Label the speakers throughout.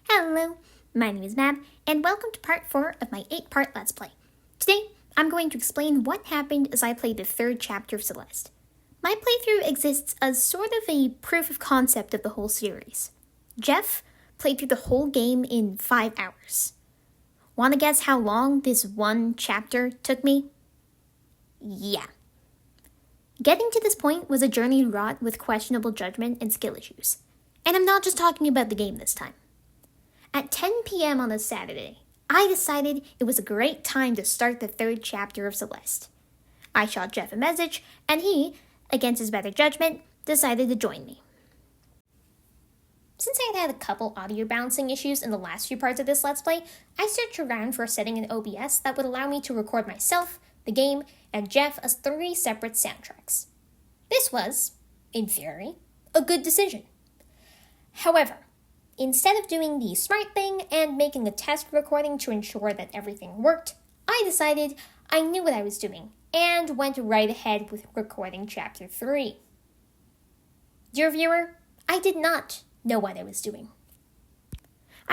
Speaker 1: Hello, my name is Mab, and welcome to part 4 of my 8-part Let's Play. Today, I'm going to explain what happened as I played the 3rd chapter of Celeste. My playthrough exists as sort of a proof of concept of the whole series. Jeff played through the whole game in 5 hours. Want to guess how long this one chapter took me? Yeah. Getting to this point was a journey wrought with questionable judgment and skill issues. And I'm not just talking about the game this time. At 10 p.m. on a Saturday, I decided it was a great time to start the 3rd chapter of Celeste. I shot Jeff a message, and he, against his better judgment, decided to join me. Since I had a couple audio balancing issues in the last few parts of this Let's Play, I searched around for a setting in OBS that would allow me to record myself, the game, and Jeff as 3 separate soundtracks. This was, in theory, a good decision. However, instead of doing the smart thing and making a test recording to ensure that everything worked, I decided I knew what I was doing and went right ahead with recording Chapter 3. Dear viewer, I did not know what I was doing.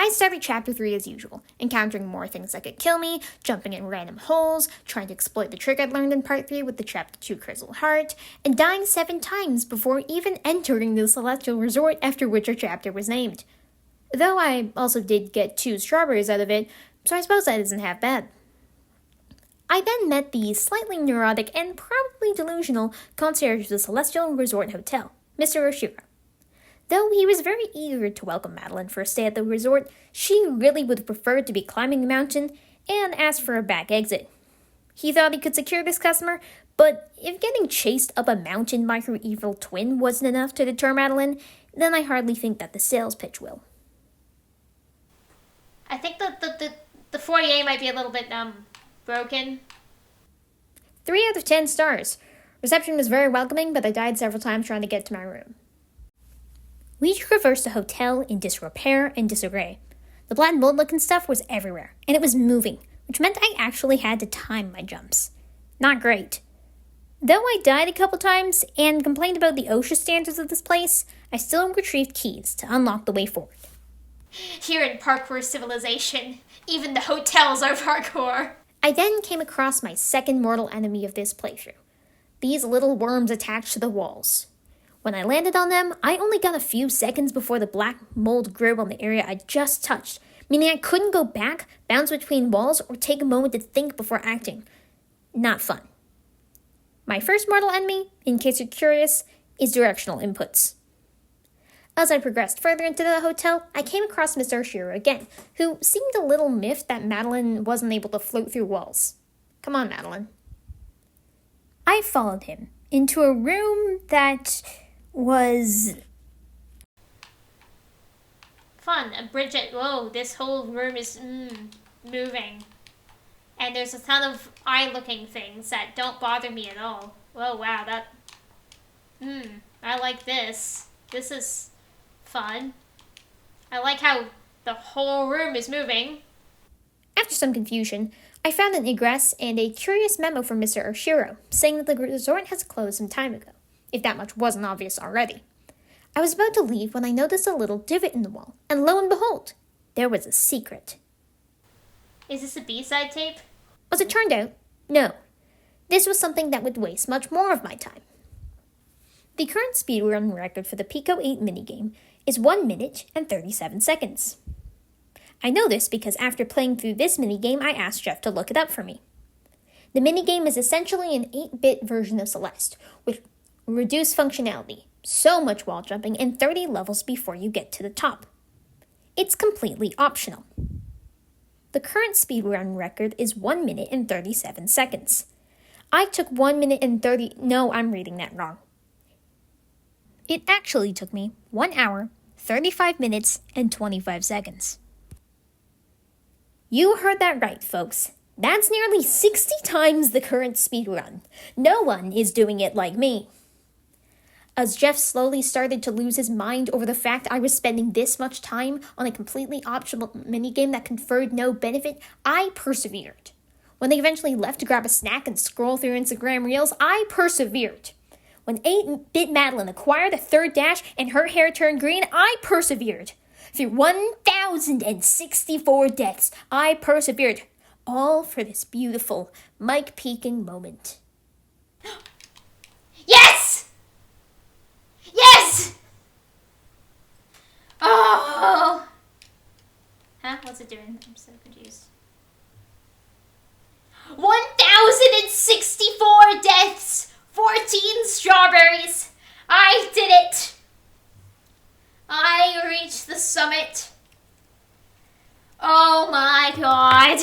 Speaker 1: I started Chapter 3 as usual, encountering more things that could kill me, jumping in random holes, trying to exploit the trick I'd learned in Part 3 with the Chapter 2 Crystal Heart, and dying 7 times before even entering the Celestial Resort after which our chapter was named. Though I also did get 2 strawberries out of it, so I suppose that isn't half bad. I then met the slightly neurotic and probably delusional concierge of the Celestial Resort Hotel, Mr. Oshiro. Though he was very eager to welcome Madeline for a stay at the resort, she really would have preferred to be climbing the mountain and asked for a back exit. He thought he could secure this customer, but if getting chased up a mountain by her evil twin wasn't enough to deter Madeline, then I hardly think that the sales pitch will.
Speaker 2: I think the foyer might be a little bit, broken.
Speaker 1: 3 out of 10 stars. Reception was very welcoming, but I died several times trying to get to my room. We traversed the hotel in disrepair and disarray. The black mold-looking stuff was everywhere, and it was moving, which meant I actually had to time my jumps. Not great. Though I died a couple times and complained about the OSHA standards of this place, I still retrieved keys to unlock the way forward.
Speaker 2: Here in parkour civilization, even the hotels are parkour.
Speaker 1: I then came across my second mortal enemy of this playthrough. These little worms attached to the walls. When I landed on them, I only got a few seconds before the black mold grew on the area I just touched, meaning I couldn't go back, bounce between walls, or take a moment to think before acting. Not fun. My first mortal enemy, in case you're curious, is directional inputs. As I progressed further into the hotel, I came across Mr. Oshiro again, who seemed a little miffed that Madeline wasn't able to float through walls. Come on, Madeline. I followed him into a room that was
Speaker 2: fun. Bridget, whoa, this whole room is moving. And there's a ton of eye-looking things that don't bother me at all. Whoa, wow, that... I like this. This is fun. I like how the whole room is moving.
Speaker 1: After some confusion, I found an egress and a curious memo from Mr. Oshiro saying that the resort has closed some time ago, if that much wasn't obvious already. I was about to leave when I noticed a little divot in the wall, and lo and behold, there was a secret.
Speaker 2: Is this a B-side tape?
Speaker 1: As it turned out, no. This was something that would waste much more of my time. The current speedrun record for the Pico 8 minigame is 1 minute and 37 seconds. I know this because after playing through this minigame, I asked Jeff to look it up for me. The minigame is essentially an 8-bit version of Celeste, with reduced functionality, so much wall jumping, and 30 levels before you get to the top. It's completely optional. The current speedrun record is 1 minute and 37 seconds. I took 1 minute and 30... No, I'm reading that wrong. It actually took me 1 hour, 35 minutes, and 25 seconds. You heard that right, folks. That's nearly 60 times the current speedrun. No one is doing it like me. As Jeff slowly started to lose his mind over the fact I was spending this much time on a completely optional minigame that conferred no benefit, I persevered. When they eventually left to grab a snack and scroll through Instagram Reels, I persevered. When 8-bit Madeline acquired a 3rd dash and her hair turned green, I persevered. Through 1,064 deaths, I persevered, all for this beautiful, mic-peaking moment.
Speaker 2: Yes! Yes! Oh! Huh? What's it doing? I'm so confused. 1,064 deaths! 14 strawberries! I did it! I reached the summit. Oh my god.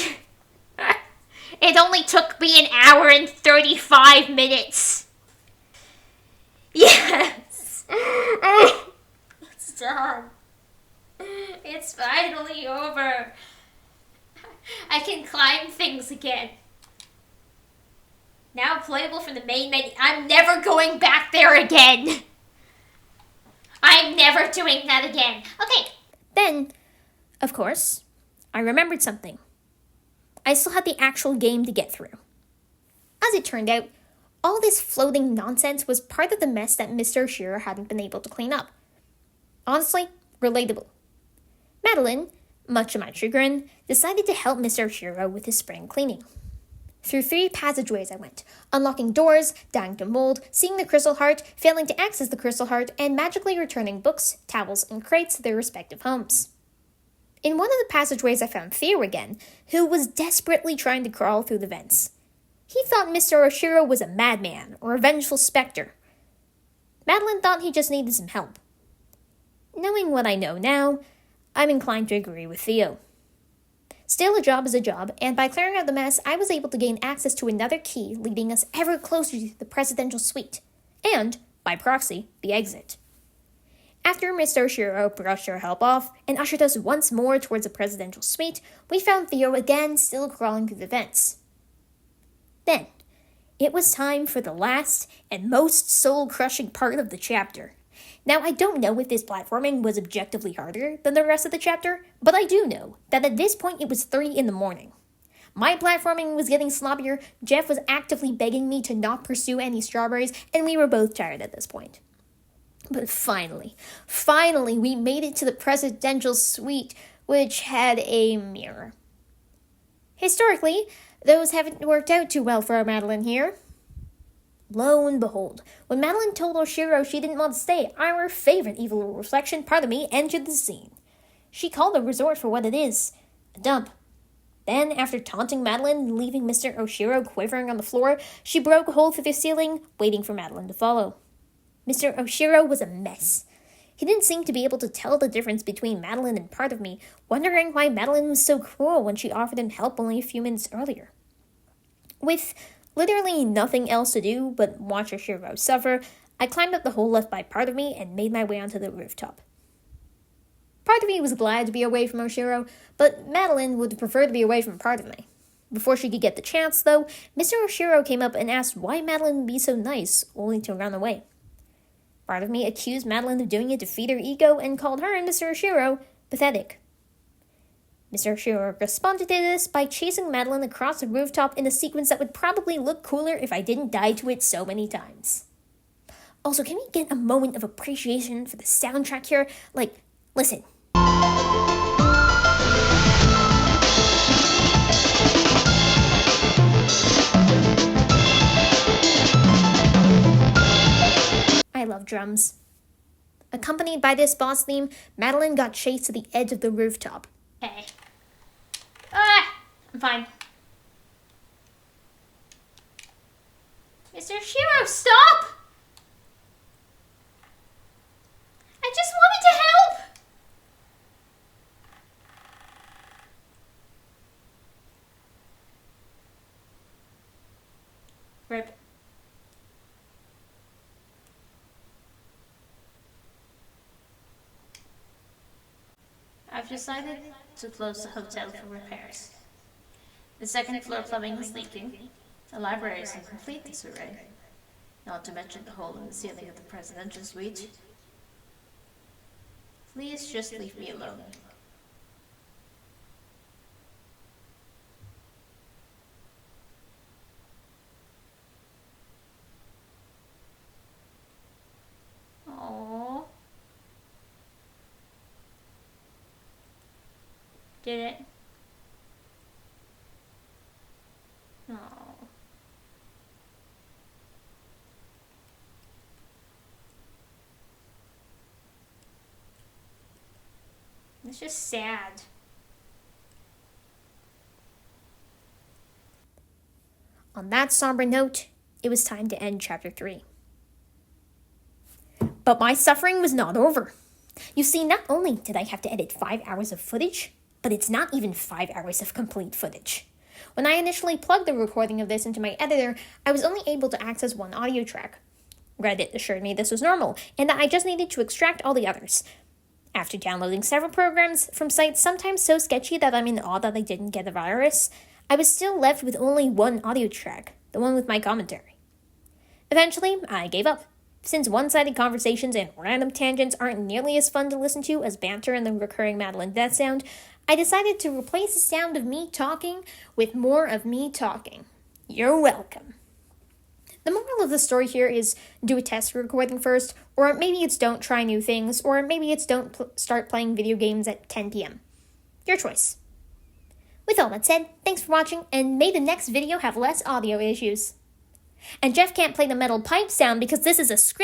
Speaker 2: It only took me an hour and 35 minutes. Yes! It's done. It's finally over. I can climb things again. Now playable from the main menu. I'm never going back there again. I'm never doing that again. Okay.
Speaker 1: Then, of course, I remembered something. I still had the actual game to get through. As it turned out, all this floating nonsense was part of the mess that Mr. Oshiro hadn't been able to clean up. Honestly, relatable. Madeline, much to my chagrin, decided to help Mr. Oshiro with his spring cleaning. Through 3 passageways I went, unlocking doors, dying to mold, seeing the crystal heart, failing to access the crystal heart, and magically returning books, towels, and crates to their respective homes. In one of the passageways I found Theo again, who was desperately trying to crawl through the vents. He thought Mr. Oshiro was a madman or a vengeful specter. Madeline thought he just needed some help. Knowing what I know now, I'm inclined to agree with Theo. Still, a job is a job, and by clearing out the mess, I was able to gain access to another key leading us ever closer to the presidential suite, and, by proxy, the exit. After Mr. Oshiro brushed our help off and ushered us once more towards the presidential suite, we found Theo again still crawling through the vents. Then, it was time for the last and most soul-crushing part of the chapter. Now, I don't know if this platforming was objectively harder than the rest of the chapter, but I do know that at this point it was 3 in the morning. My platforming was getting sloppier, Jeff was actively begging me to not pursue any strawberries, and we were both tired at this point. But finally, we made it to the presidential suite, which had a mirror. Historically, those haven't worked out too well for Madeline here. Lo and behold, when Madeline told Oshiro she didn't want to stay, our favorite evil reflection part of me entered the scene. She called the resort for what it is, a dump. Then, after taunting Madeline and leaving Mr. Oshiro quivering on the floor, she broke a hole through the ceiling, waiting for Madeline to follow. Mr. Oshiro was a mess. He didn't seem to be able to tell the difference between Madeline and part of me, wondering why Madeline was so cruel when she offered him help only a few minutes earlier. With literally nothing else to do but watch Oshiro suffer, I climbed up the hole left by part of me and made my way onto the rooftop. Part of me was glad to be away from Oshiro, but Madeline would prefer to be away from part of me. Before she could get the chance, though, Mr. Oshiro came up and asked why Madeline would be so nice, only to run away. Part of me accused Madeline of doing it to feed her ego and called her and Mr. Oshiro pathetic. Mr. Oshiro responded to this by chasing Madeline across the rooftop in a sequence that would probably look cooler if I didn't die to it so many times. Also, can we get a moment of appreciation for the soundtrack here? Like, listen. I love drums. Accompanied by this boss theme, Madeline got chased to the edge of the rooftop.
Speaker 2: Okay. I'm fine. Mr. Shiro, stop! I just wanted to help! Rip. I've decided to close the hotel for repairs. The second floor plumbing is leaking. The library is in complete disarray. Not to mention the hole in the ceiling of the presidential suite. Please just leave me alone. Aww. Did it? Oh. It's just sad.
Speaker 1: On that somber note, it was time to end Chapter 3. But my suffering was not over. You see, not only did I have to edit 5 hours of footage, but it's not even 5 hours of complete footage. When I initially plugged the recording of this into my editor, I was only able to access one audio track. Reddit assured me this was normal, and that I just needed to extract all the others. After downloading several programs from sites sometimes so sketchy that I'm in awe that I didn't get a virus, I was still left with only one audio track, the one with my commentary. Eventually, I gave up. Since one-sided conversations and random tangents aren't nearly as fun to listen to as banter and the recurring Madeline death sound, I decided to replace the sound of me talking with more of me talking. You're welcome. The moral of the story here is do a test recording first, or maybe it's don't try new things, or maybe it's don't start playing video games at 10 p.m. Your choice. With all that said, thanks for watching, and may the next video have less audio issues. And Jeff can't play the metal pipe sound because this is a script.